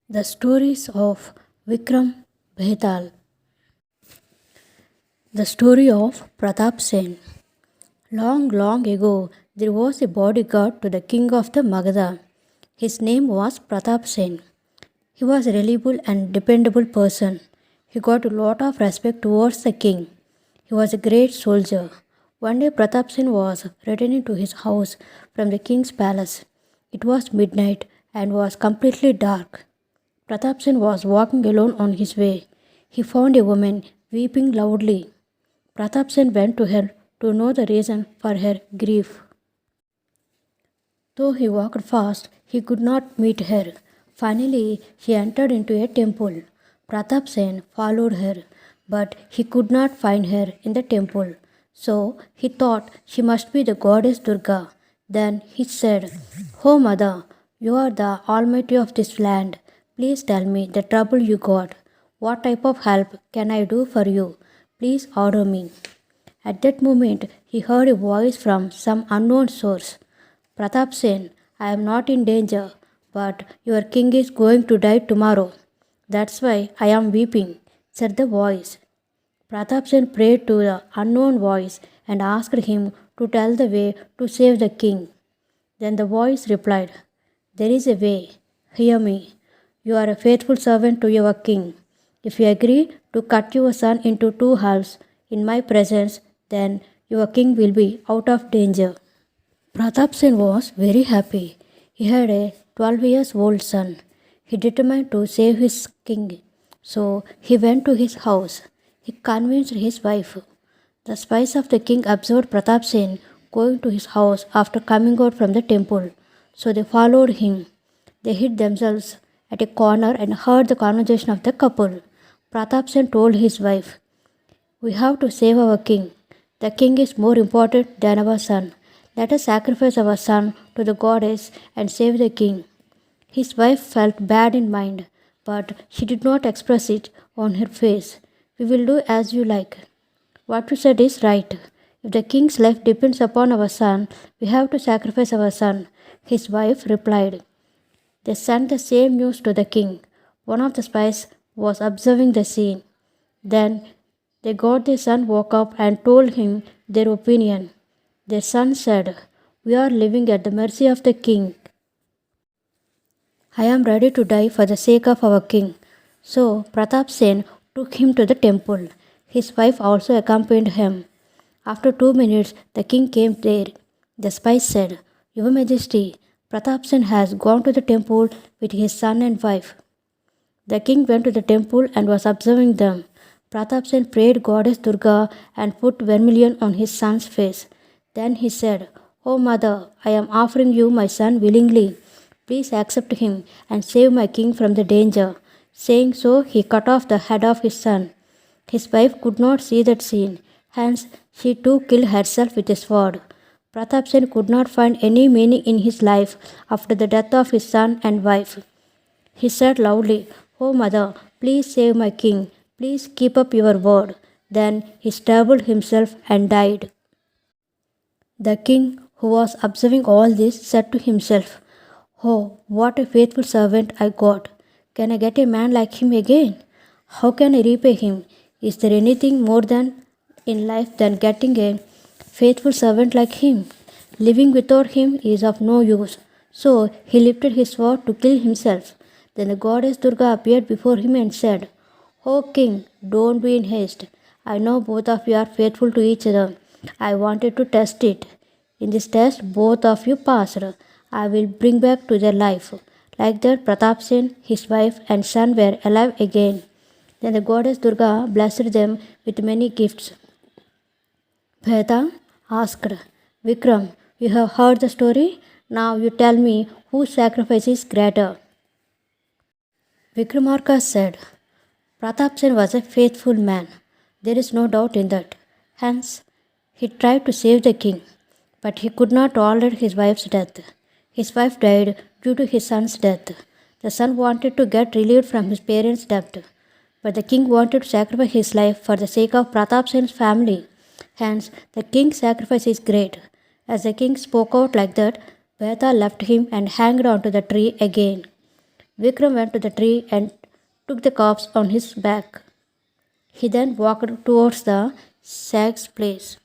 The stories of Vikram Behtal. The story of Pratap Sen. Long, long ago, there was a bodyguard to the king of the Magadha. His name was Pratap Sen. He was a reliable and dependable person. He got a lot of respect towards the king. He was a great soldier. One day Pratap Sen was returning to his house from the king's palace. It was midnight and was completely dark. Pratap Sen was walking alone on his way. He found a woman weeping loudly. Pratap Sen went to her to know the reason for her grief. Though he walked fast, he could not meet her. Finally, she entered into a temple. Pratap Sen followed her, but he could not find her in the temple. So he thought she must be the goddess Durga. Then he said, "Oh mother, you are the almighty of this land. Please tell me the trouble you got. What type of help can I do for you? Please order me." At that moment, he heard a voice from some unknown source. "Pratap Sen, I am not in danger, but your king is going to die tomorrow. That's why I am weeping," said the voice. Pratap Sen prayed to the unknown voice and asked him to tell the way to save the king. Then the voice replied, "There is a way. Hear me. You are a faithful servant to your king. If you agree to cut your son into two halves in my presence, then your king will be out of danger." Pratap Sen was very happy. He had a 12 years old son. He determined to save his king. So he went to his house. He convinced his wife. The spies of the king observed Pratap Sen going to his house after coming out from the temple. So they followed him. They hid themselves at a corner and heard the conversation of the couple. Pratap Sen told his wife, "We have to save our king. The king is more important than our son. Let us sacrifice our son to the goddess and save the king." His wife felt bad in mind, but she did not express it on her face. "We will do as you like. What you said is right. If the king's life depends upon our son, we have to sacrifice our son," his wife replied. They sent the same news to the king. One of the spies was observing the scene. Then they got their son woke up and told him their opinion. Their son said, "We are living at the mercy of the king. I am ready to die for the sake of our king." So Pratap Sen took him to the temple. His wife also accompanied him. After 2 minutes, the king came there. The spy said, "Your Majesty, Pratap Sen has gone to the temple with his son and wife." The king went to the temple and was observing them. Pratap Sen prayed Goddess Durga and put vermilion on his son's face. Then he said, "Oh mother, I am offering you my son willingly. Please accept him and save my king from the danger." Saying so, he cut off the head of his son. His wife could not see that scene. Hence, she too killed herself with a sword. Pratap Sen could not find any meaning in his life after the death of his son and wife. He said loudly, "Oh mother, please save my king. Please keep up your word." Then he stabbed himself and died. The king, who was observing all this, said to himself, "Oh, what a faithful servant I got. Can I get a man like him again? How can I repay him? Is there anything more than in life than getting a faithful servant like him? Living without him is of no use." So he lifted his sword to kill himself. Then the goddess Durga appeared before him and said, "O king, don't be in haste. I know both of you are faithful to each other. I wanted to test it. In this test, both of you passed. I will bring back to their life." Like that, Pratap Sen, his wife, and son were alive again. Then the goddess Durga blessed them with many gifts. Bheta asked, "Vikram, you have heard the story. Now you tell me whose sacrifice is greater." Vikramarka said, "Pratap Sen was a faithful man. There is no doubt in that. Hence, he tried to save the king, but he could not tolerate his wife's death. His wife died due to his son's death. The son wanted to get relieved from his parents' debt, but the king wanted to sacrifice his life for the sake of Pratap Sen's family. Hence, the king's sacrifice is great." As the king spoke out like that, Bheta left him and hanged onto the tree again. Vikram went to the tree and took the corpse on his back. He then walked towards the sag's place.